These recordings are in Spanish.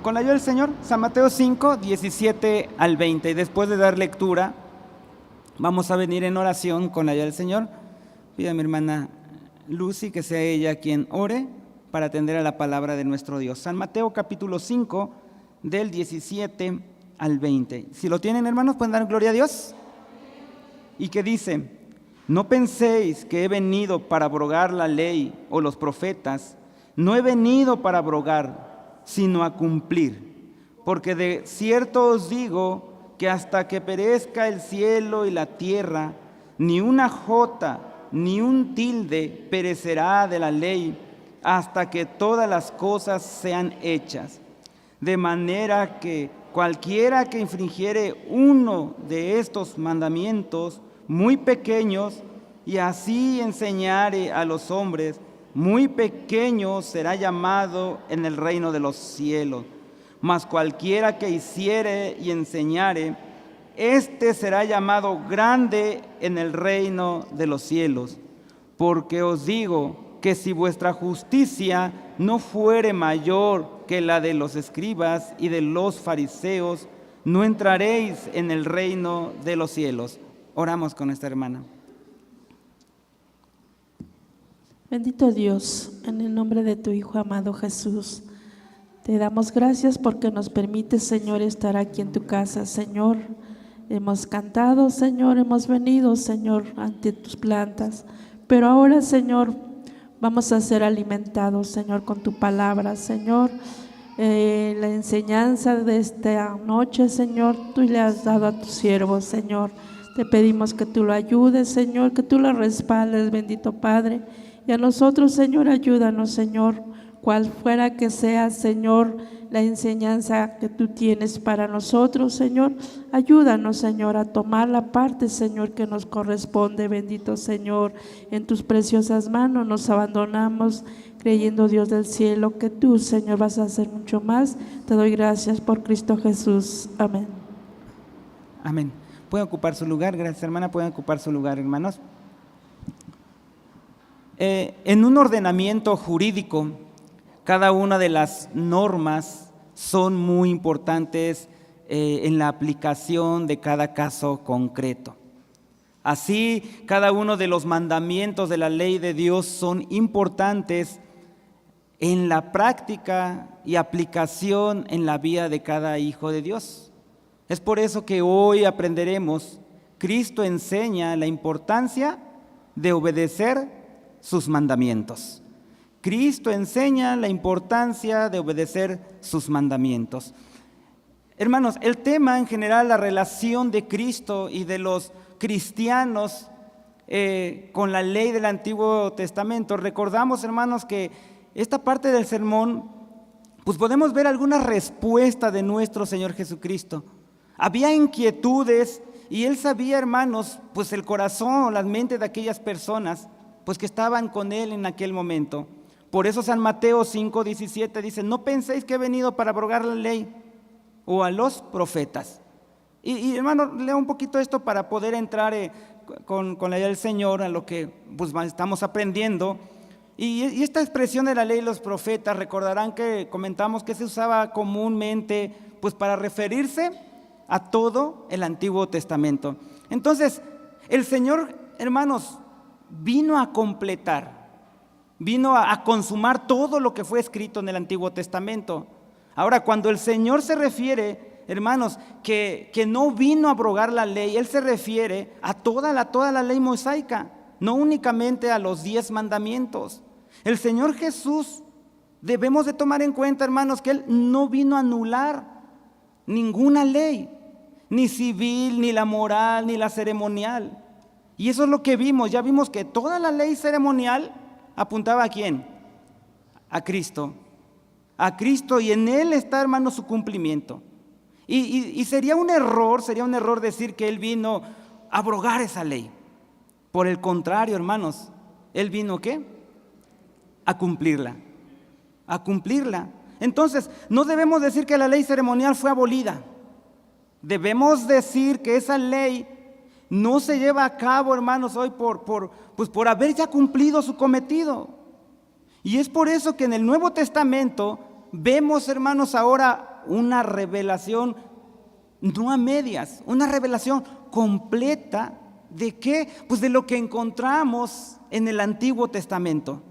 con la ayuda del Señor, San Mateo 5, 17 al 20. Y después de dar lectura, vamos a venir en oración con la ayuda del Señor. Pido a mi hermana Lucy que sea ella quien ore para atender a la palabra de nuestro Dios. San Mateo capítulo 5, del 17 al 20. Si lo tienen, hermanos, pueden dar gloria a Dios. Y que dice: no penséis que he venido para abrogar la ley o los profetas. No he venido para abrogar, sino a cumplir. Porque de cierto os digo que hasta que perezca el cielo y la tierra, ni una jota ni un tilde perecerá de la ley, hasta que todas las cosas sean hechas. De manera que cualquiera que infringiere uno de estos mandamientos muy pequeños, y así enseñare a los hombres, muy pequeño será llamado en el reino de los cielos. Mas cualquiera que hiciere y enseñare, éste será llamado grande en el reino de los cielos. Porque os digo que si vuestra justicia no fuere mayor que la de los escribas y de los fariseos, no entraréis en el reino de los cielos. Oramos con esta hermana. Bendito Dios, en el nombre de tu Hijo amado Jesús, te damos gracias porque nos permites, Señor, estar aquí en tu casa, Señor. Hemos cantado, Señor, hemos venido, Señor, ante tus plantas, pero ahora, Señor, vamos a ser alimentados, Señor, con tu palabra, Señor. La enseñanza de esta noche, Señor, tú le has dado a tu siervo, Señor. Te pedimos que tú lo ayudes, Señor, que tú lo respaldes, bendito Padre. Y a nosotros, Señor, ayúdanos, Señor, cual fuera que sea, Señor, la enseñanza que tú tienes para nosotros, Señor. Ayúdanos, Señor, a tomar la parte, Señor, que nos corresponde, bendito Señor. En tus preciosas manos nos abandonamos, creyendo, Dios del cielo, que tú, Señor, vas a hacer mucho más. Te doy gracias por Cristo Jesús. Amén. Amén. Pueden ocupar su lugar, gracias hermana, pueden ocupar su lugar, hermanos. En un ordenamiento jurídico, cada una de las normas son muy importantes en la aplicación de cada caso concreto. Así, cada uno de los mandamientos de la ley de Dios son importantes en la práctica y aplicación en la vida de cada hijo de Dios. Es por eso que hoy aprenderemos, Cristo enseña la importancia de obedecer sus mandamientos. Cristo enseña la importancia de obedecer sus mandamientos. Hermanos, el tema en general, la relación de Cristo y de los cristianos con la ley del Antiguo Testamento. Recordamos, hermanos, que esta parte del sermón, pues podemos ver alguna respuesta de nuestro Señor Jesucristo. Había inquietudes y Él sabía, hermanos, pues el corazón, las mentes de aquellas personas, pues que estaban con Él en aquel momento. Por eso San Mateo 5, 17 dice: no penséis que he venido para abrogar la ley o a los profetas. Y hermano, lea un poquito esto para poder entrar con la ayuda del Señor a lo que pues estamos aprendiendo. Y esta expresión de la ley y los profetas, recordarán que comentamos que se usaba comúnmente pues para referirse a todo el Antiguo Testamento. Entonces, el Señor, hermanos, vino a completar, vino a consumar todo lo que fue escrito en el Antiguo Testamento. Ahora, cuando el Señor se refiere, hermanos, que no vino a abrogar la ley, Él se refiere a toda la ley mosaica, no únicamente a los 10 mandamientos. El Señor Jesús, debemos de tomar en cuenta, hermanos, que Él no vino a anular ninguna ley, ni civil, ni la moral, ni la ceremonial. Y eso es lo que vimos. Ya vimos que toda la ley ceremonial apuntaba ¿a quién? A Cristo. A Cristo, y en Él está, hermanos, su cumplimiento. Y sería un error decir que Él vino a abrogar esa ley. Por el contrario, hermanos, Él vino ¿qué? A cumplirla. A cumplirla. Entonces, no debemos decir que la ley ceremonial fue abolida. Debemos decir que esa ley no se lleva a cabo, hermanos, hoy por haber ya cumplido su cometido. Y es por eso que en el Nuevo Testamento vemos, hermanos, ahora una revelación no a medias, una revelación completa. ¿De qué? Pues de lo que encontramos en el Antiguo Testamento.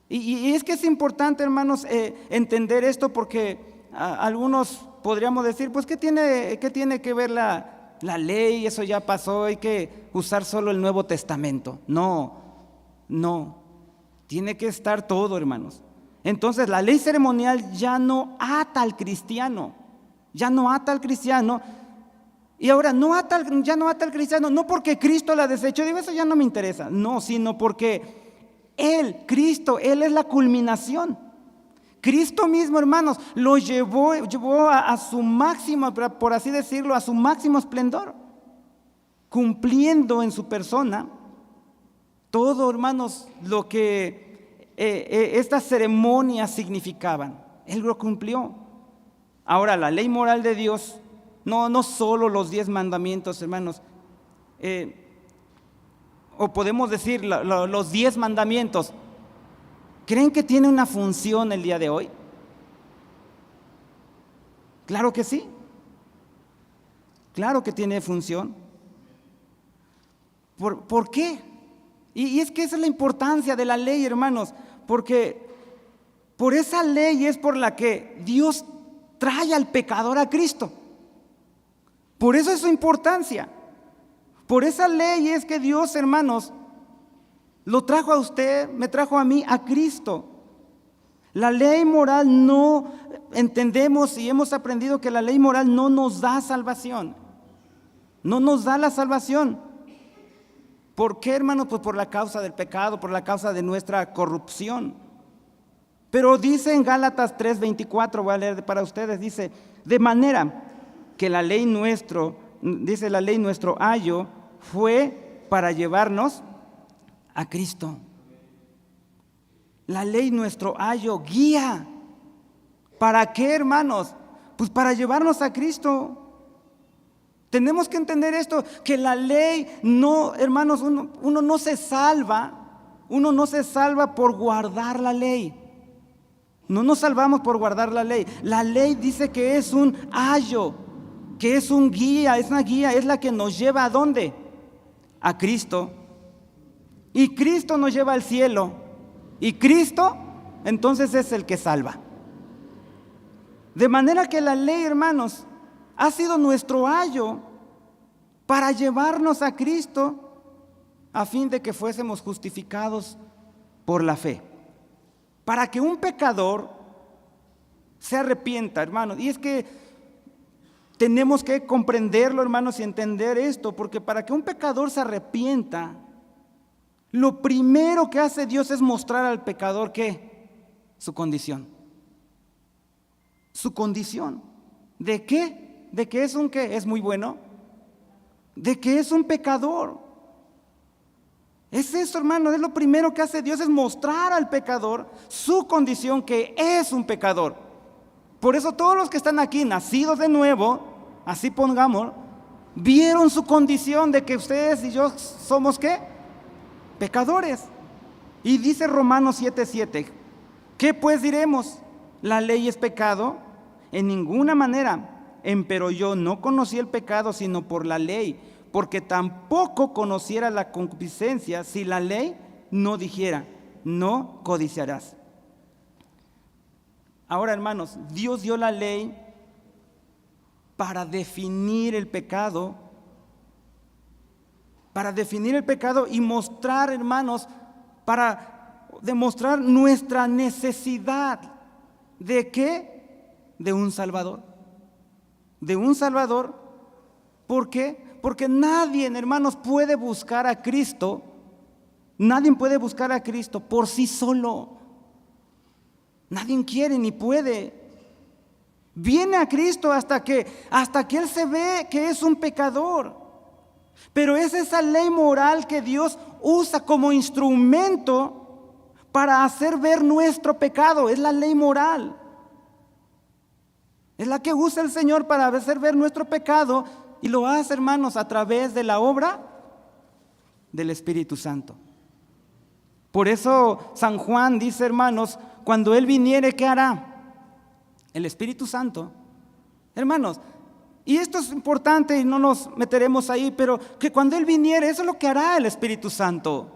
Y es que es importante, hermanos, entender esto, porque algunos podríamos decir, pues ¿qué tiene que ver la ley? Eso ya pasó, hay que usar solo el Nuevo Testamento. No, tiene que estar todo, hermanos. Entonces la ley ceremonial ya no ata al cristiano, Y ahora ya no ata al cristiano, no porque Cristo la desechó, digo, eso ya no me interesa, no, sino porque Cristo es la culminación. Cristo mismo, hermanos, lo llevó a su máximo, por así decirlo, a su máximo esplendor, cumpliendo en su persona todo, hermanos, lo que estas ceremonias significaban. Él lo cumplió. Ahora, la ley moral de Dios, no solo los 10 mandamientos, hermanos, o podemos decir los 10 mandamientos, ¿creen que tiene una función el día de hoy? Claro que sí. Claro que tiene función. ¿Por qué? Y es que esa es la importancia de la ley, hermanos, porque por esa ley es por la que Dios trae al pecador a Cristo. Por eso es su importancia. Por esa ley es que Dios, hermanos, lo trajo a usted, me trajo a mí, a Cristo. La ley moral no entendemos y hemos aprendido que la ley moral no nos da salvación. No nos da la salvación. ¿Por qué, hermanos? Pues por la causa del pecado, por la causa de nuestra corrupción. Pero dice en Gálatas 3:24, voy a leer para ustedes, dice, de manera que la ley nuestro ayo fue para llevarnos a Cristo. La ley nuestro ayo guía. ¿Para qué, hermanos? Pues para llevarnos a Cristo. Tenemos que entender esto, que la ley no, hermanos, uno no se salva por guardar la ley. No nos salvamos por guardar la ley. La ley dice que es un ayo, que es un guía, es una guía, es la que nos lleva ¿a dónde? A Cristo. Y Cristo nos lleva al cielo. Y Cristo, entonces, es el que salva. De manera que la ley, hermanos, ha sido nuestro ayo para llevarnos a Cristo a fin de que fuésemos justificados por la fe. Para que un pecador se arrepienta, hermanos. Y es que tenemos que comprenderlo, hermanos, y entender esto, porque para que un pecador se arrepienta, lo primero que hace Dios es mostrar al pecador ¿qué? Su condición. Su condición. ¿De qué? ¿De que es un qué? ¿Es muy bueno? De que es un pecador. Es eso, hermano, es lo primero que hace Dios, es mostrar al pecador su condición, que es un pecador. Por eso todos los que están aquí, nacidos de nuevo, así pongamos, vieron su condición de que ustedes y yo somos ¿qué? Pecadores. Y dice Romanos 7:7, ¿qué pues diremos? ¿La ley es pecado? En ninguna manera. Empero yo no conocí el pecado sino por la ley, porque tampoco conociera la concupiscencia si la ley no dijera, no codiciarás. Ahora, hermanos, Dios dio la ley para definir el pecado, y mostrar, hermanos, para demostrar nuestra necesidad. ¿De qué? De un Salvador. De un Salvador. ¿Por qué? Porque nadie, hermanos, puede buscar a Cristo. Nadie puede buscar a Cristo por sí solo. Nadie quiere ni puede. Viene a Cristo hasta que Él se ve que es un pecador. Pero es esa ley moral que Dios usa como instrumento para hacer ver nuestro pecado. Es la ley moral. Es la que usa el Señor para hacer ver nuestro pecado, y lo hace, hermanos, a través de la obra del Espíritu Santo. Por eso San Juan dice, hermanos, cuando Él viniere, ¿qué hará? El Espíritu Santo, hermanos, y esto es importante y no nos meteremos ahí, pero que cuando Él viniere, eso es lo que hará el Espíritu Santo.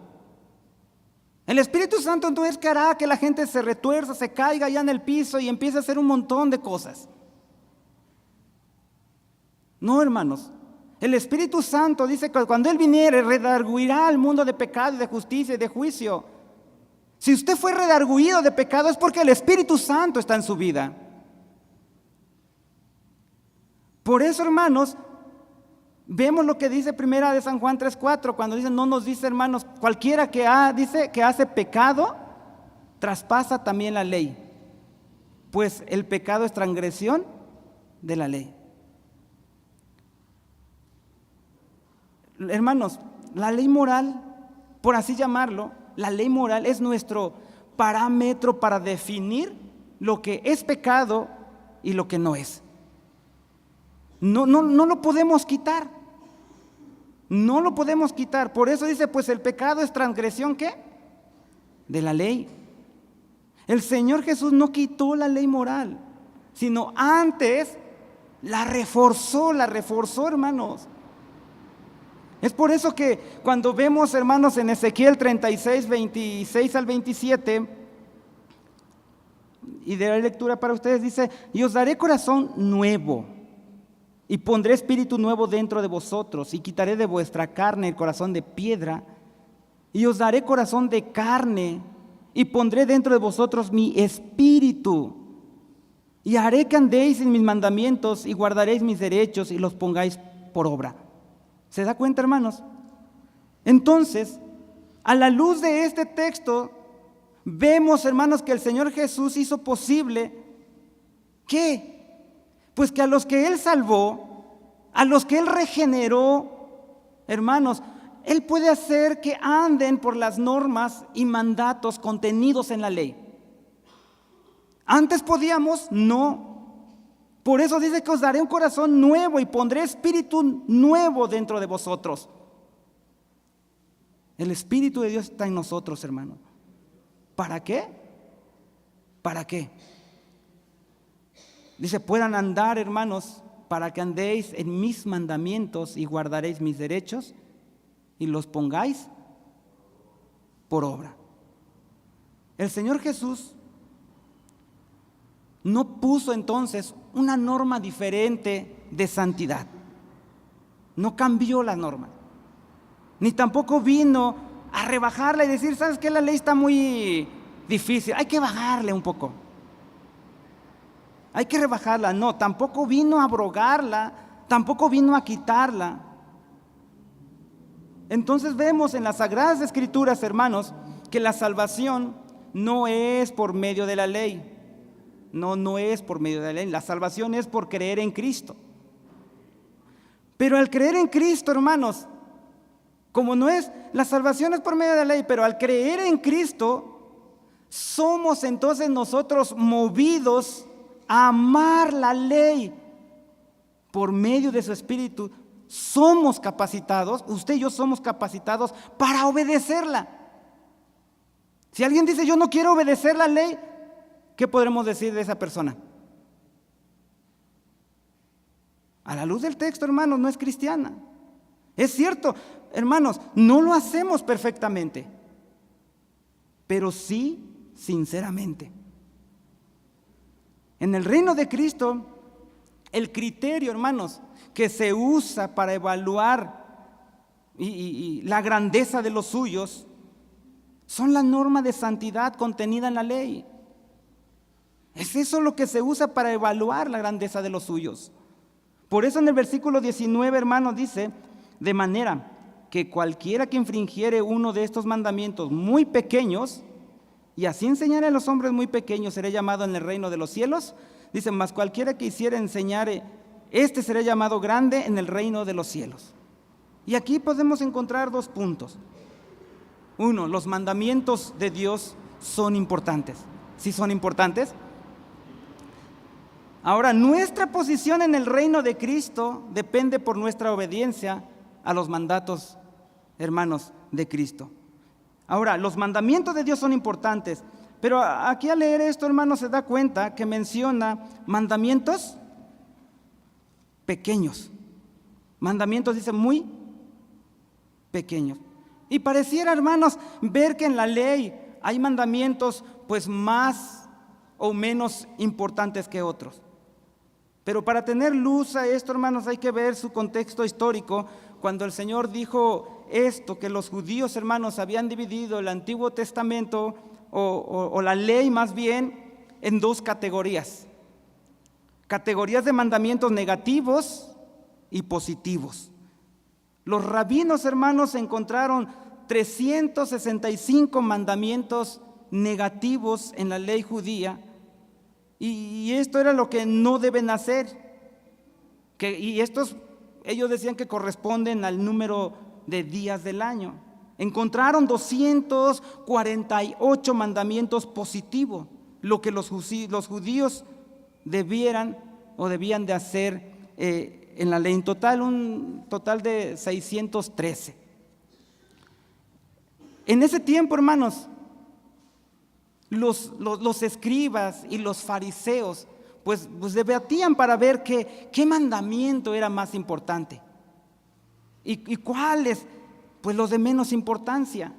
El Espíritu Santo no es que hará que la gente se retuerza, se caiga allá en el piso y empiece a hacer un montón de cosas. No, hermanos. El Espíritu Santo dice que cuando Él viniere, redarguirá al mundo de pecado y de justicia y de juicio. Si usted fue redarguido de pecado es porque el Espíritu Santo está en su vida. Por eso, hermanos, vemos lo que dice primera de San Juan 3:4, cuando dice, no nos dice, hermanos, cualquiera dice que hace pecado, traspasa también la ley, pues el pecado es transgresión de la ley. Hermanos, la ley moral, por así llamarlo, la ley moral es nuestro parámetro para definir lo que es pecado y lo que no es. No lo podemos quitar. No lo podemos quitar. Por eso dice, pues el pecado es transgresión, ¿qué? De la ley. El Señor Jesús no quitó la ley moral, sino antes la reforzó, hermanos. Es por eso que cuando vemos, hermanos, en Ezequiel 36, 26 al 27, y de la lectura para ustedes, dice, y os daré corazón nuevo, y pondré espíritu nuevo dentro de vosotros, y quitaré de vuestra carne el corazón de piedra, y os daré corazón de carne, y pondré dentro de vosotros mi espíritu, y haré que andéis en mis mandamientos, y guardaréis mis derechos, y los pongáis por obra. ¿Se da cuenta, hermanos? Entonces, a la luz de este texto, vemos, hermanos, que el Señor Jesús hizo posible ¿qué? Pues que a los que Él salvó, a los que Él regeneró, hermanos, Él puede hacer que anden por las normas y mandatos contenidos en la ley. Antes podíamos, no. Por eso dice que os daré un corazón nuevo y pondré espíritu nuevo dentro de vosotros. El Espíritu de Dios está en nosotros, hermano. ¿Para qué? ¿Para qué? Dice, puedan andar, hermanos, para que andéis en mis mandamientos y guardaréis mis derechos y los pongáis por obra. El Señor Jesús no puso entonces una norma diferente de santidad. No cambió la norma. Ni tampoco vino a rebajarla y decir, ¿sabes qué? La ley está muy difícil, hay que bajarle un poco. Hay que rebajarla. No, tampoco vino a abrogarla, tampoco vino a quitarla. Entonces vemos en las Sagradas Escrituras, hermanos, que la salvación no es por medio de la ley. No es por medio de la ley. La salvación es por creer en Cristo. Pero al creer en Cristo, hermanos, como no es, la salvación es por medio de la ley, pero al creer en Cristo, somos entonces nosotros movidos a amar la ley por medio de su Espíritu. Somos capacitados, usted y yo somos capacitados para obedecerla. Si alguien dice, yo no quiero obedecer la ley, ¿qué podremos decir de esa persona? A la luz del texto, hermanos, no es cristiana. Es cierto, hermanos, no lo hacemos perfectamente, pero sí sinceramente. En el reino de Cristo, el criterio, hermanos, que se usa para evaluar y la grandeza de los suyos, son la norma de santidad contenida en la ley. Es eso lo que se usa para evaluar la grandeza de los suyos. Por eso en el versículo 19, hermanos, dice, de manera que cualquiera que infringiere uno de estos mandamientos muy pequeños, y así enseñare a los hombres muy pequeños, será llamado en el reino de los cielos. Dice, mas cualquiera que hiciera enseñar, este será llamado grande en el reino de los cielos. Y aquí podemos encontrar dos puntos. Uno, los mandamientos de Dios son importantes. ¿Sí son importantes? Ahora, nuestra posición en el reino de Cristo depende por nuestra obediencia a los mandatos, hermanos, de Cristo. Ahora, los mandamientos de Dios son importantes, Pero aquí al leer esto, hermanos, se da cuenta que menciona mandamientos pequeños. Mandamientos, dice, muy pequeños. Y pareciera, hermanos, ver que en la ley hay mandamientos pues más o menos importantes que otros. Pero para tener luz a esto, hermanos, hay que ver su contexto histórico. Cuando el Señor dijo esto, que los judíos, hermanos, habían dividido el Antiguo Testamento o la ley más bien en dos categorías. Categorías de mandamientos negativos y positivos. Los rabinos, hermanos, encontraron 365 mandamientos negativos en la ley judía, y esto era lo que no deben hacer. Y estos, ellos decían que corresponden al número de días del año. Encontraron 248 mandamientos positivos, lo que los judíos debían de hacer en la ley. En total, un total de 613. En ese tiempo, hermanos, los escribas y los fariseos pues debatían para ver qué mandamiento era más importante y cuáles pues los de menos importancia.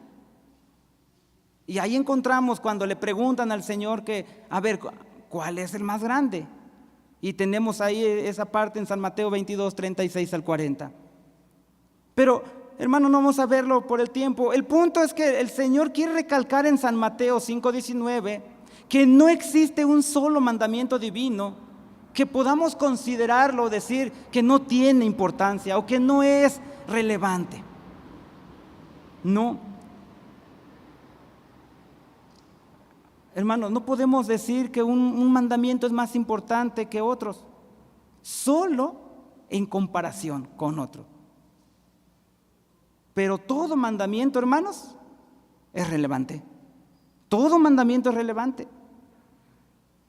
Y ahí encontramos cuando le preguntan al Señor que, a ver, ¿cuál es el más grande? Y tenemos ahí esa parte en San Mateo 22, 36 al 40. Pero, hermano, no vamos a verlo por el tiempo. El punto es que el Señor quiere recalcar en San Mateo 5, 19 que no existe un solo mandamiento divino que podamos considerarlo, decir que no tiene importancia o que no es relevante. No. Hermanos, no podemos decir que un mandamiento es más importante que otros, solo en comparación con otro. Pero todo mandamiento, hermanos, es relevante. Todo mandamiento es relevante.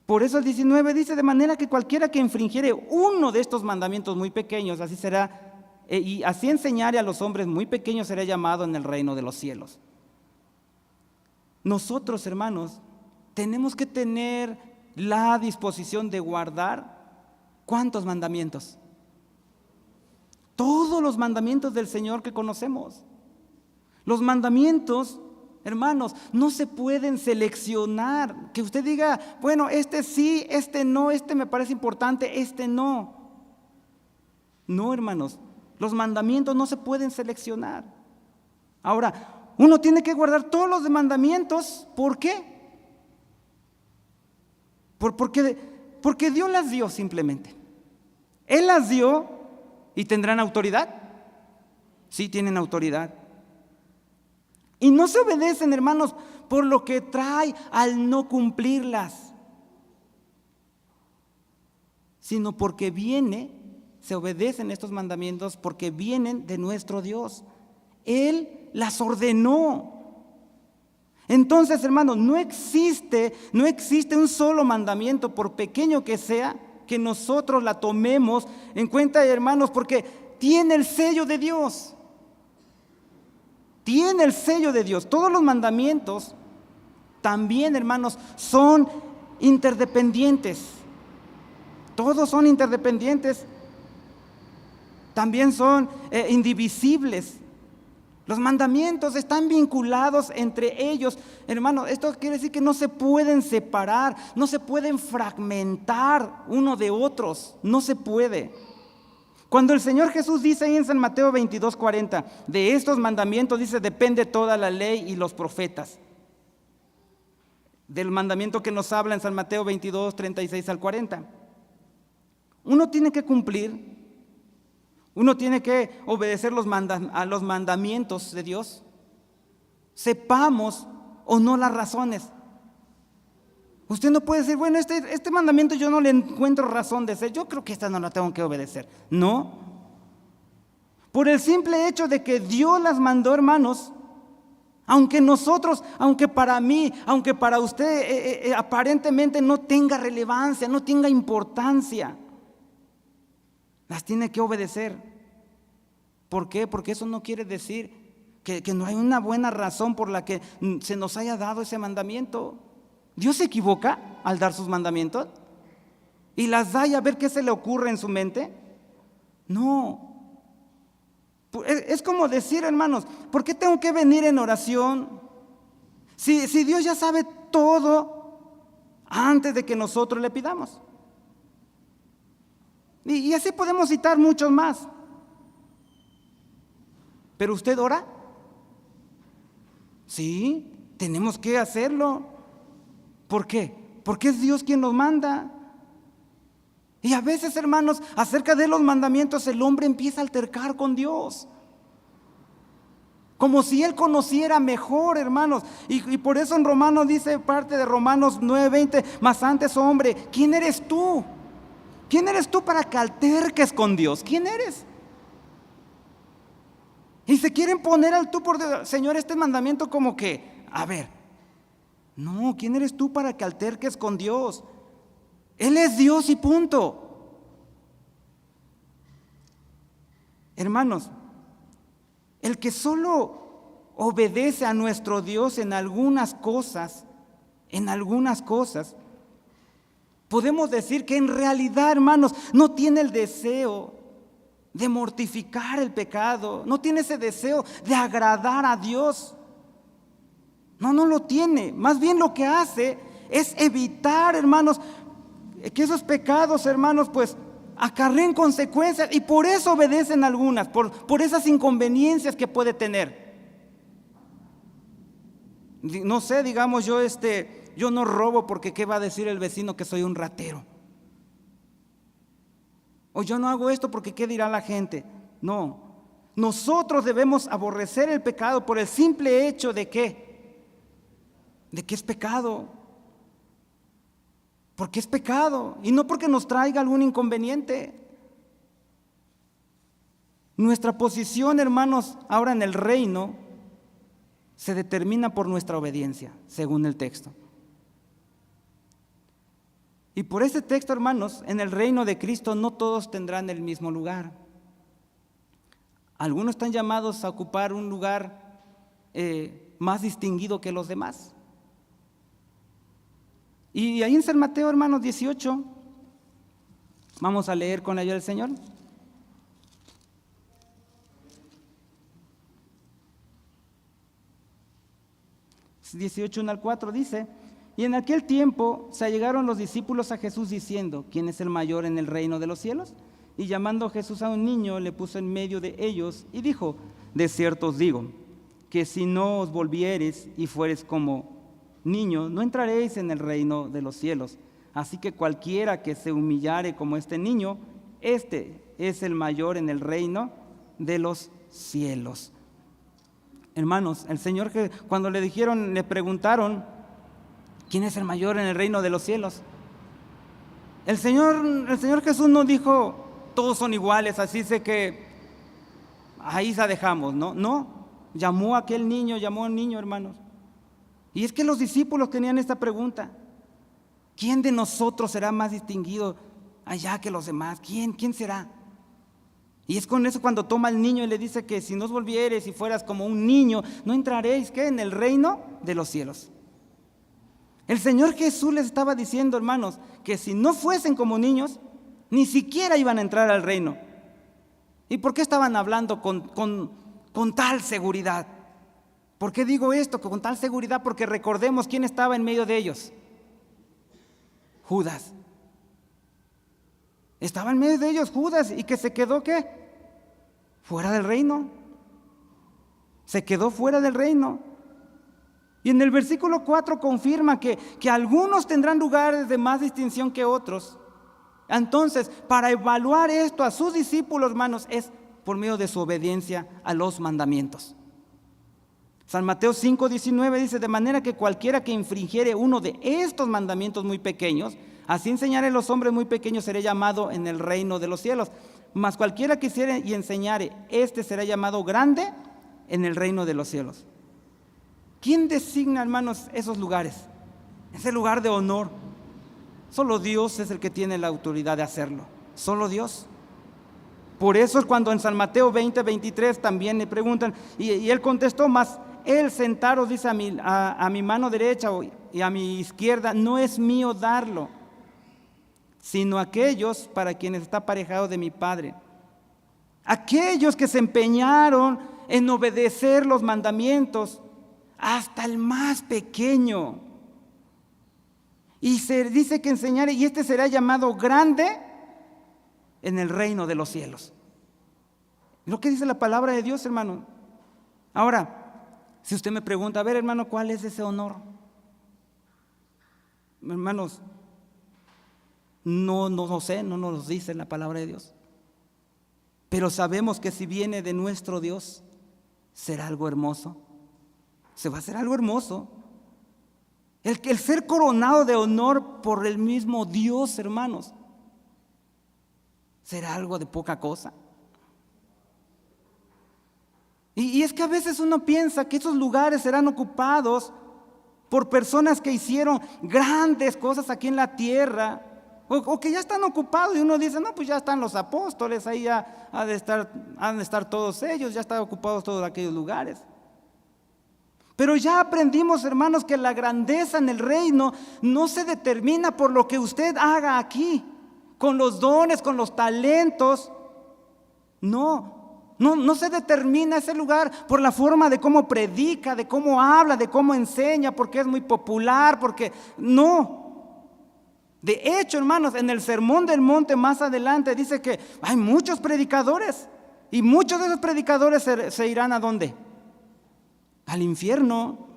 Por eso el 19 dice, de manera que cualquiera que infringiere uno de estos mandamientos muy pequeños, así será, y así enseñare a los hombres muy pequeños, será llamado en el reino de los cielos. Nosotros, hermanos, tenemos que tener la disposición de guardar ¿cuántos mandamientos? Todos los mandamientos del Señor que conocemos. Los mandamientos, hermanos, no se pueden seleccionar. Que usted diga, bueno, este sí, este no, este me parece importante, este no. No, hermanos, los mandamientos no se pueden seleccionar. Ahora, uno tiene que guardar todos los mandamientos. ¿Por qué? Porque Dios las dio simplemente. Él las dio y tendrán autoridad. Sí, tienen autoridad. Y no se obedecen, hermanos, por lo que trae al no cumplirlas, sino porque se obedecen estos mandamientos porque vienen de nuestro Dios. Él las ordenó. Entonces, hermanos, no existe un solo mandamiento, por pequeño que sea, que nosotros la tomemos en cuenta, hermanos, porque tiene el sello de Dios. Tiene el sello de Dios. Todos los mandamientos también, hermanos, son interdependientes. Todos son interdependientes. También son indivisibles. Los mandamientos están vinculados entre ellos. Hermanos, esto quiere decir que no se pueden separar, no se pueden fragmentar uno de otros. No se puede. Cuando el Señor Jesús dice ahí en San Mateo 22, 40, de estos mandamientos dice, depende toda la ley y los profetas. Del mandamiento que nos habla en San Mateo 22, 36 al 40. Uno tiene que cumplir, uno tiene que obedecer a los mandamientos de Dios. Sepamos o no las razones. Usted no puede decir, bueno, este mandamiento yo no le encuentro razón de ser, yo creo que esta no la tengo que obedecer. No. Por el simple hecho de que Dios las mandó, hermanos, aunque para mí, aunque para usted aparentemente no tenga relevancia, no tenga importancia, las tiene que obedecer. ¿Por qué? Porque eso no quiere decir que no hay una buena razón por la que se nos haya dado ese mandamiento. ¿Dios se equivoca al dar sus mandamientos? ¿Y las da y a ver qué se le ocurre en su mente? No. Es como decir, hermanos, ¿por qué tengo que venir en oración? Si Dios ya sabe todo antes de que nosotros le pidamos. Y así podemos citar muchos más. ¿Pero usted ora? Sí, tenemos que hacerlo. ¿Por qué? Porque es Dios quien nos manda. Y a veces, hermanos, acerca de los mandamientos, el hombre empieza a altercar con Dios. Como si Él conociera mejor, hermanos. Y por eso en Romanos dice, parte de Romanos 9:20, mas antes, hombre, ¿quién eres tú? ¿Quién eres tú para que alterques con Dios? ¿Quién eres? Y se quieren poner al tú por Dios. Señor, este mandamiento como que, a ver, no, ¿quién eres tú para que alterques con Dios? Él es Dios y punto. Hermanos, el que solo obedece a nuestro Dios en algunas cosas, podemos decir que en realidad, hermanos, no tiene el deseo de mortificar el pecado, no tiene ese deseo de agradar a Dios. No lo tiene. Más bien lo que hace es evitar, hermanos, que esos pecados, hermanos, pues acarreen consecuencias, y por eso obedecen algunas, por esas inconveniencias que puede tener. No sé, digamos, yo no robo porque ¿qué va a decir el vecino que soy un ratero? O yo no hago esto porque ¿qué dirá la gente? No, nosotros debemos aborrecer el pecado por el simple hecho de que es pecado. Porque es pecado y no porque nos traiga algún inconveniente. Nuestra posición, hermanos, ahora en el reino se determina por nuestra obediencia, según el texto. Y por ese texto, hermanos, en el reino de Cristo no todos tendrán el mismo lugar. Algunos están llamados a ocupar un lugar más distinguido que los demás. Y ahí en San Mateo, hermanos, 18, vamos a leer con la ayuda del Señor. 18, 1 al 4 dice: y en aquel tiempo se allegaron los discípulos a Jesús diciendo: ¿quién es el mayor en el reino de los cielos? Y llamando Jesús a un niño, le puso en medio de ellos y dijo: de cierto os digo, que si no os volviereis y fuereis como niños, no entraréis en el reino de los cielos. Así que cualquiera que se humillare como este niño, este es el mayor en el reino de los cielos. Hermanos, el Señor, que cuando le preguntaron ¿quién es el mayor en el reino de los cielos? El Señor Jesús no dijo todos son iguales, así sé que ahí la dejamos, no, llamó a aquel niño, llamó a un niño, hermanos. Y es que los discípulos tenían esta pregunta: ¿quién de nosotros será más distinguido allá que los demás? ¿Quién será? Y es con eso cuando toma al niño y le dice que si no os volvieres y fueras como un niño, no entraréis, ¿qué? En el reino de los cielos. El Señor Jesús les estaba diciendo, hermanos, que si no fuesen como niños, ni siquiera iban a entrar al reino. ¿Y por qué estaban hablando con tal seguridad? ¿Por qué digo esto con tal seguridad? Porque recordemos quién estaba en medio de ellos. Judas. Estaba en medio de ellos Judas, y que se quedó, ¿qué? Fuera del reino. Se quedó fuera del reino. Y en el versículo 4 confirma que algunos tendrán lugares de más distinción que otros. Entonces, para evaluar esto a sus discípulos, hermanos, es por medio de su obediencia a los mandamientos. San Mateo 5:19 dice: de manera que cualquiera que infringiere uno de estos mandamientos muy pequeños, así enseñare los hombres muy pequeños, será llamado en el reino de los cielos. Mas cualquiera que hiciere y enseñare, este será llamado grande en el reino de los cielos. ¿Quién designa, hermanos, esos lugares? Ese lugar de honor. Solo Dios es el que tiene la autoridad de hacerlo. Solo Dios. Por eso es cuando en San Mateo 20:23 también le preguntan, y él contestó: mas él sentaros, dice, a mi mano derecha y a mi izquierda no es mío darlo, sino aquellos para quienes está aparejado de mi Padre. Aquellos que se empeñaron en obedecer los mandamientos, hasta el más pequeño. Y se dice que enseñaré, y este será llamado grande en el reino de los cielos. Lo que dice la palabra de Dios, hermano. Ahora, si usted me pregunta, a ver, hermano, ¿cuál es ese honor? Hermanos, no lo sé, no nos dice la palabra de Dios. Pero sabemos que si viene de nuestro Dios, será algo hermoso. Se va a hacer algo hermoso. El ser coronado de honor por el mismo Dios, hermanos, será algo de poca cosa. Y es que a veces uno piensa que esos lugares serán ocupados por personas que hicieron grandes cosas aquí en la tierra, o que ya están ocupados, y uno dice, no, pues ya están los apóstoles, ahí ya han de estar todos ellos, ya están ocupados todos aquellos lugares. Pero ya aprendimos, hermanos, que la grandeza en el reino no se determina por lo que usted haga aquí, con los dones, con los talentos. No se determina ese lugar por la forma de cómo predica, de cómo habla, de cómo enseña, porque es muy popular, porque no. De hecho, hermanos, en el Sermón del Monte más adelante dice que hay muchos predicadores, y muchos de esos predicadores se irán ¿a dónde? Al infierno.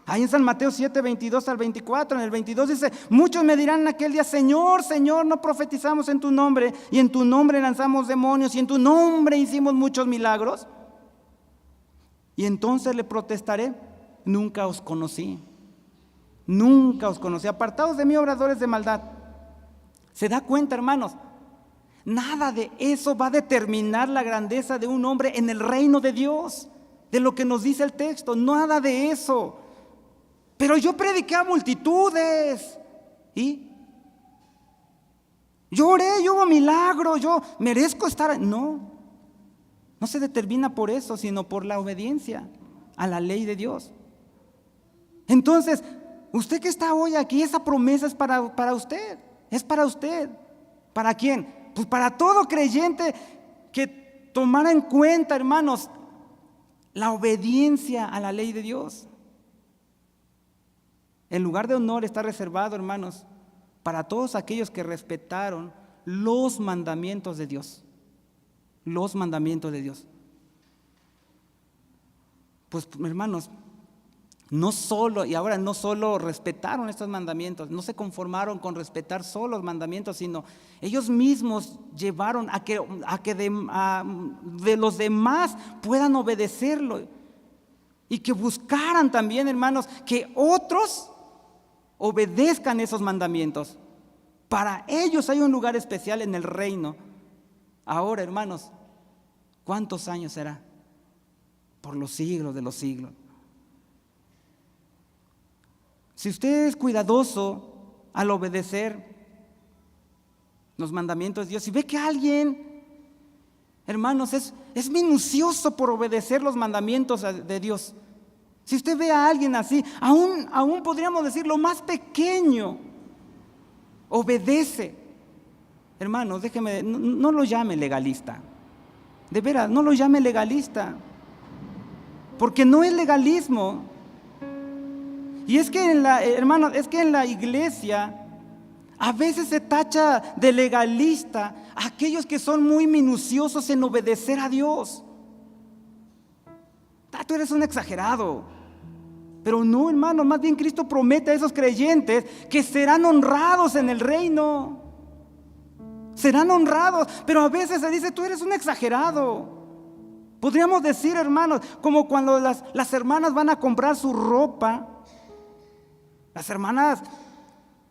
Ahí en San Mateo 7, 22 al 24, en el 22 dice, muchos me dirán en aquel día, Señor, Señor, no profetizamos en tu nombre, y en tu nombre lanzamos demonios, y en tu nombre hicimos muchos milagros. Y entonces le protestaré, nunca os conocí, apartados de mí, obradores de maldad. ¿Se da cuenta, hermanos? Nada de eso va a determinar la grandeza de un hombre en el reino de Dios, de lo que nos dice el texto, nada de eso. Pero yo prediqué a multitudes, y yo oré, yo hubo milagro, yo merezco estar. No se determina por eso, sino por la obediencia a la ley de Dios. Entonces, usted que está hoy aquí, esa promesa es para usted, es para usted. ¿Para quién? Pues para todo creyente que tomara en cuenta, hermanos, la obediencia a la ley de Dios. El lugar de honor está reservado, hermanos, para todos aquellos que respetaron los mandamientos de Dios. Los mandamientos de Dios. Pues, hermanos, no solo respetaron estos mandamientos, no se conformaron con respetar solo los mandamientos, sino ellos mismos llevaron a que de los demás puedan obedecerlo, y que buscaran también, hermanos, que otros obedezcan esos mandamientos. Para ellos hay un lugar especial en el reino. Ahora, hermanos, ¿cuántos años será? Por los siglos de los siglos. Si usted es cuidadoso al obedecer los mandamientos de Dios, si ve que alguien, hermanos, es minucioso por obedecer los mandamientos de Dios, si usted ve a alguien así, aún podríamos decir lo más pequeño, obedece, hermanos, déjeme, no lo llame legalista, de veras, no lo llame legalista, porque no es legalismo. Y es que hermanos, es que en la iglesia a veces se tacha de legalista a aquellos que son muy minuciosos en obedecer a Dios. Tú eres un exagerado. Pero no, hermano, más bien Cristo promete a esos creyentes que serán honrados en el reino. Serán honrados, pero a veces se dice, tú eres un exagerado. Podríamos decir, hermanos, como cuando las hermanas van a comprar su ropa. Las hermanas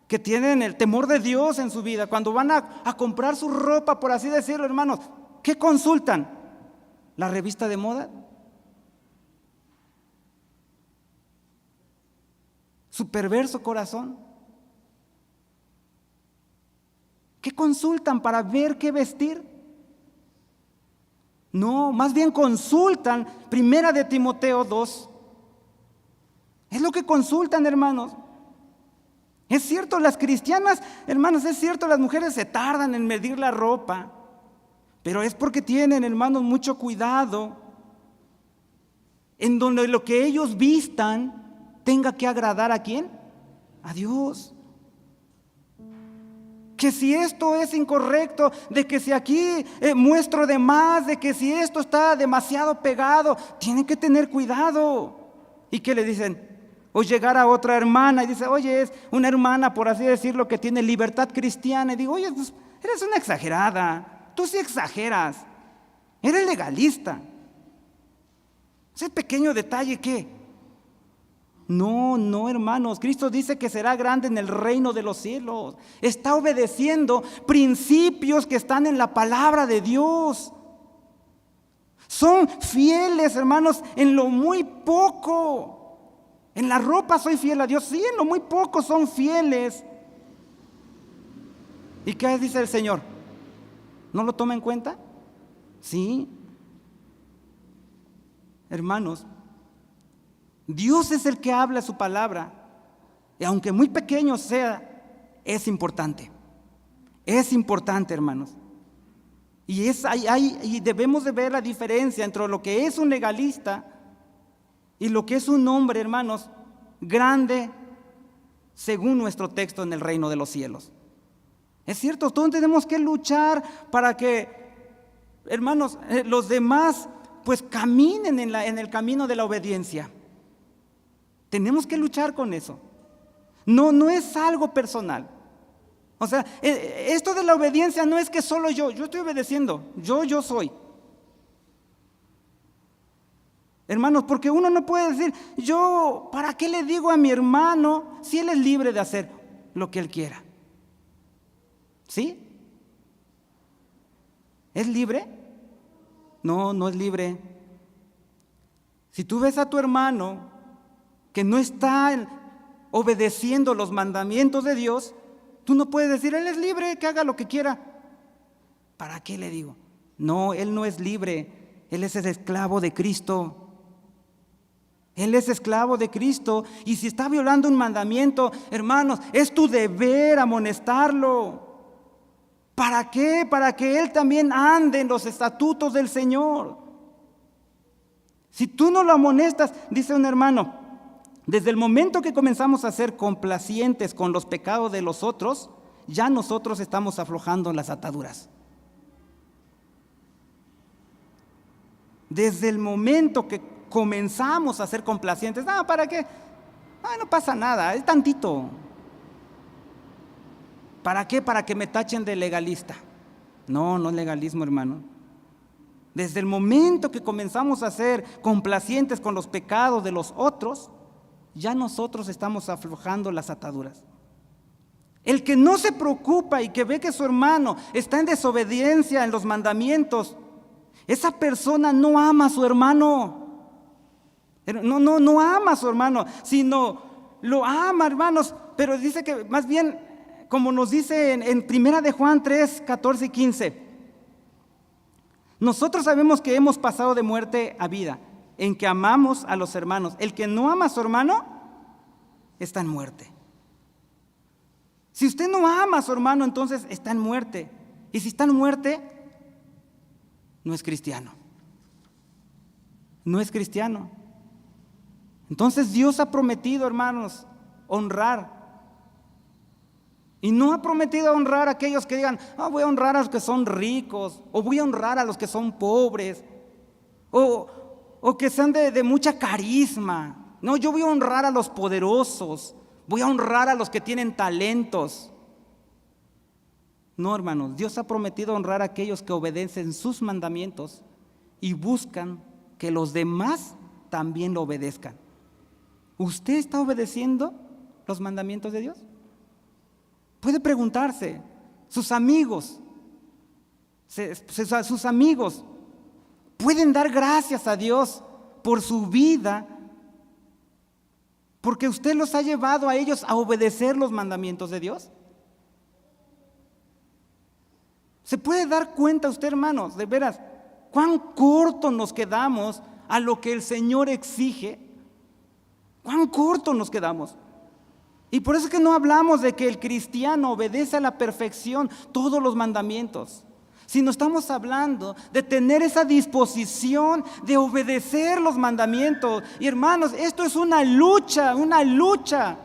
que tienen el temor de Dios en su vida, cuando van a comprar su ropa, por así decirlo, hermanos, ¿qué consultan? ¿La revista de moda? ¿Su perverso corazón? ¿Qué consultan para ver qué vestir? No, más bien consultan Primera de Timoteo 2. Es lo que consultan, hermanos. Es cierto, las cristianas, hermanos, es cierto, las mujeres se tardan en medir la ropa, pero es porque tienen, hermanos, mucho cuidado en donde lo que ellos vistan tenga que agradar ¿a quién? A Dios. Que si esto es incorrecto, de que si aquí muestro de más, de que si esto está demasiado pegado, tienen que tener cuidado. ¿Y qué le dicen? O llegar a otra hermana y dice, oye, es una hermana, por así decirlo, que tiene libertad cristiana. Y digo, oye, pues eres una exagerada, tú sí exageras, eres legalista. Ese pequeño detalle, ¿qué? No, hermanos, Cristo dice que será grande en el reino de los cielos. Está obedeciendo principios que están en la palabra de Dios. Son fieles, hermanos, en lo muy poco. En la ropa soy fiel a Dios, sí, en lo muy poco son fieles. ¿Y qué dice el Señor? ¿No lo toma en cuenta? Sí. Hermanos, Dios es el que habla su palabra, y aunque muy pequeño sea, es importante. Es importante, hermanos. Y debemos de ver la diferencia entre lo que es un legalista y lo que es un hombre, hermanos, grande según nuestro texto en el reino de los cielos. Es cierto, todos tenemos que luchar para que, hermanos, los demás pues caminen en el camino de la obediencia. Tenemos que luchar con eso. No es algo personal. O sea, esto de la obediencia no es que solo yo estoy obedeciendo, yo soy. Hermanos, porque uno no puede decir, yo, ¿para qué le digo a mi hermano si él es libre de hacer lo que él quiera? ¿Sí? ¿Es libre? No es libre. Si tú ves a tu hermano que no está obedeciendo los mandamientos de Dios, tú no puedes decir, él es libre, que haga lo que quiera. ¿Para qué le digo? No, él no es libre, él es el esclavo de Cristo. Él es esclavo de Cristo, y si está violando un mandamiento, hermanos, es tu deber amonestarlo. ¿Para qué? Para que él también ande en los estatutos del Señor. Si tú no lo amonestas, dice un hermano, desde el momento que comenzamos a ser complacientes con los pecados de los otros, ya nosotros estamos aflojando las ataduras. Desde el momento que comenzamos a ser complacientes, ¿para qué? No pasa nada, es tantito. ¿Para qué? Para que me tachen de legalista. No es legalismo, hermano. Desde el momento que comenzamos a ser complacientes con los pecados de los otros, ya nosotros estamos aflojando las ataduras. El que no se preocupa y que ve que su hermano está en desobediencia en los mandamientos, esa persona no ama a su hermano. No ama a su hermano, sino lo ama, hermanos, pero dice que más bien, como nos dice en 1 de Juan 3, 14 y 15, nosotros sabemos que hemos pasado de muerte a vida, en que amamos a los hermanos. El que no ama a su hermano está en muerte. Si usted no ama a su hermano, entonces está en muerte. Y si está en muerte, no es cristiano. No es cristiano. Entonces Dios ha prometido, hermanos, honrar. Y no ha prometido honrar a aquellos que digan, voy a honrar a los que son ricos, o voy a honrar a los que son pobres, o que sean de mucha carisma. No, yo voy a honrar a los poderosos, voy a honrar a los que tienen talentos. No, hermanos, Dios ha prometido honrar a aquellos que obedecen sus mandamientos y buscan que los demás también lo obedezcan. ¿Usted está obedeciendo los mandamientos de Dios? Puede preguntarse, sus amigos pueden dar gracias a Dios por su vida, porque usted los ha llevado a ellos a obedecer los mandamientos de Dios. ¿Se puede dar cuenta usted, hermanos, de veras, cuán corto nos quedamos a lo que el Señor exige? ¿Cuán corto nos quedamos? Y por eso es que no hablamos de que el cristiano obedece a la perfección todos los mandamientos, sino estamos hablando de tener esa disposición de obedecer los mandamientos. Y hermanos, esto es una lucha, una lucha.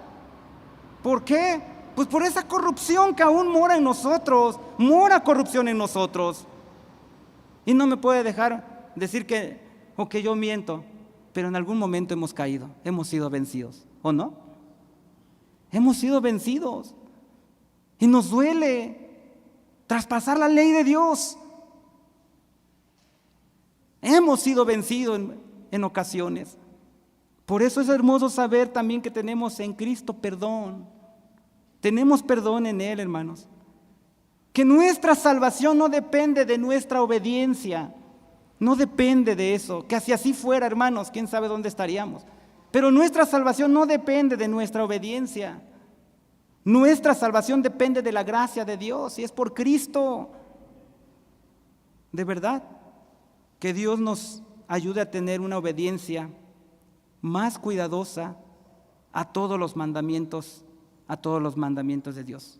¿Por qué? Pues por esa corrupción que aún mora en nosotros, mora corrupción en nosotros. Y no me puede dejar decir que yo miento, pero en algún momento hemos caído, hemos sido vencidos, ¿o no? Hemos sido vencidos y nos duele traspasar la ley de Dios. Hemos sido vencidos en ocasiones. Por eso es hermoso saber también que tenemos en Cristo perdón. Tenemos perdón en Él, hermanos. Que nuestra salvación no depende de nuestra obediencia. No depende de eso. Que si así fuera, hermanos, quién sabe dónde estaríamos. Pero nuestra salvación no depende de nuestra obediencia. Nuestra salvación depende de la gracia de Dios y es por Cristo. De verdad, que Dios nos ayude a tener una obediencia más cuidadosa a todos los mandamientos de Dios.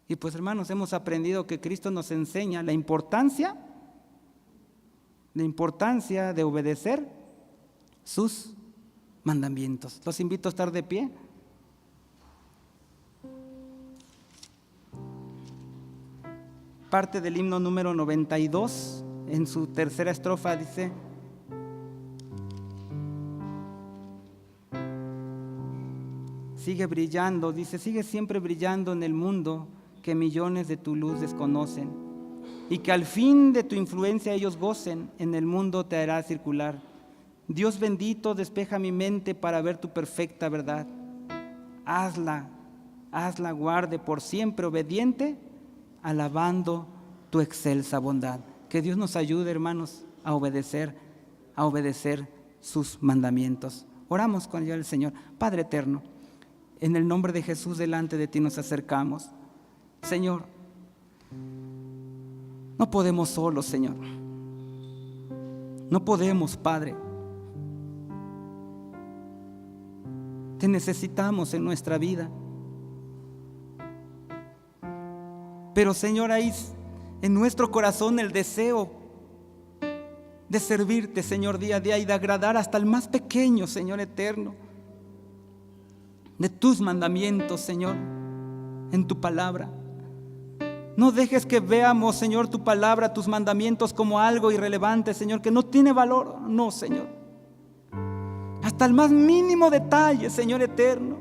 Y pues, hermanos, hemos aprendido que Cristo nos enseña la importancia de obedecer sus mandamientos. Los invito a estar de pie. Parte del himno número 92, en su tercera estrofa dice: sigue brillando, dice, sigue siempre brillando en el mundo que millones de tu luz desconocen, y que al fin de tu influencia ellos gocen, en el mundo te hará circular. Dios bendito, despeja mi mente para ver tu perfecta verdad. Hazla guarde por siempre obediente, alabando tu excelsa bondad. Que Dios nos ayude, hermanos, a obedecer sus mandamientos. Oramos con el Señor. Padre eterno, en el nombre de Jesús delante de ti nos acercamos. Señor, no podemos solos, Señor. No podemos, Padre. Te necesitamos en nuestra vida. Pero, Señor, hay en nuestro corazón el deseo de servirte, Señor, día a día y de agradar hasta el más pequeño, Señor eterno, de tus mandamientos, Señor, en tu palabra. No dejes que veamos, Señor, tu palabra, tus mandamientos como algo irrelevante, Señor, que no tiene valor. No, Señor. Hasta el más mínimo detalle, Señor eterno.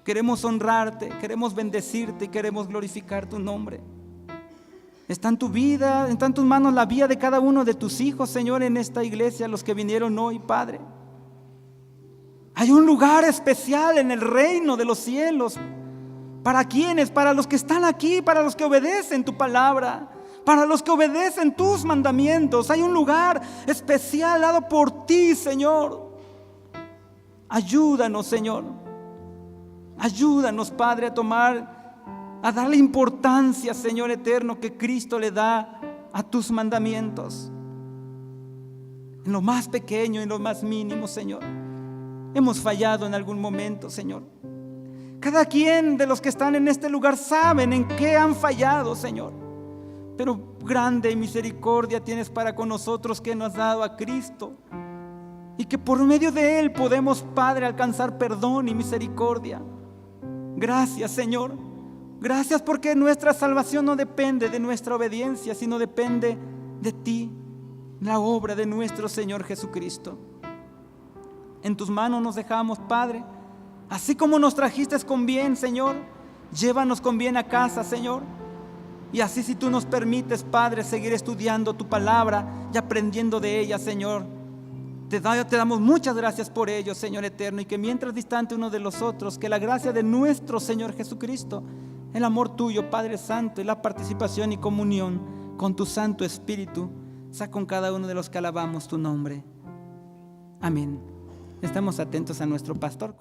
Queremos honrarte, queremos bendecirte y queremos glorificar tu nombre. Está en tu vida, está en tus manos la vida de cada uno de tus hijos, Señor, en esta iglesia, los que vinieron hoy, Padre. Hay un lugar especial en el reino de los cielos. ¿Para quiénes? Para los que están aquí, para los que obedecen tu palabra, para los que obedecen tus mandamientos. Hay un lugar especial dado por ti, Señor. Ayúdanos, Señor. Ayúdanos, Padre, a darle importancia, Señor eterno, que Cristo le da a tus mandamientos. En lo más pequeño, en lo más mínimo, Señor. Hemos fallado en algún momento, Señor. Cada quien de los que están en este lugar saben en qué han fallado, Señor. Pero grande misericordia tienes para con nosotros, que nos has dado a Cristo. Y que por medio de Él podemos, Padre, alcanzar perdón y misericordia. Gracias, Señor. Gracias porque nuestra salvación no depende de nuestra obediencia, sino depende de ti, la obra de nuestro Señor Jesucristo. En tus manos nos dejamos, Padre. Así como nos trajiste con bien, Señor, llévanos con bien a casa, Señor. Y así, si tú nos permites, Padre, seguir estudiando tu palabra y aprendiendo de ella, Señor, te damos muchas gracias por ello, Señor eterno. Y que mientras distante uno de los otros, que la gracia de nuestro Señor Jesucristo, el amor tuyo, Padre Santo, y la participación y comunión con tu Santo Espíritu sea con cada uno de los que alabamos tu nombre. Amén. Estamos atentos a nuestro pastor.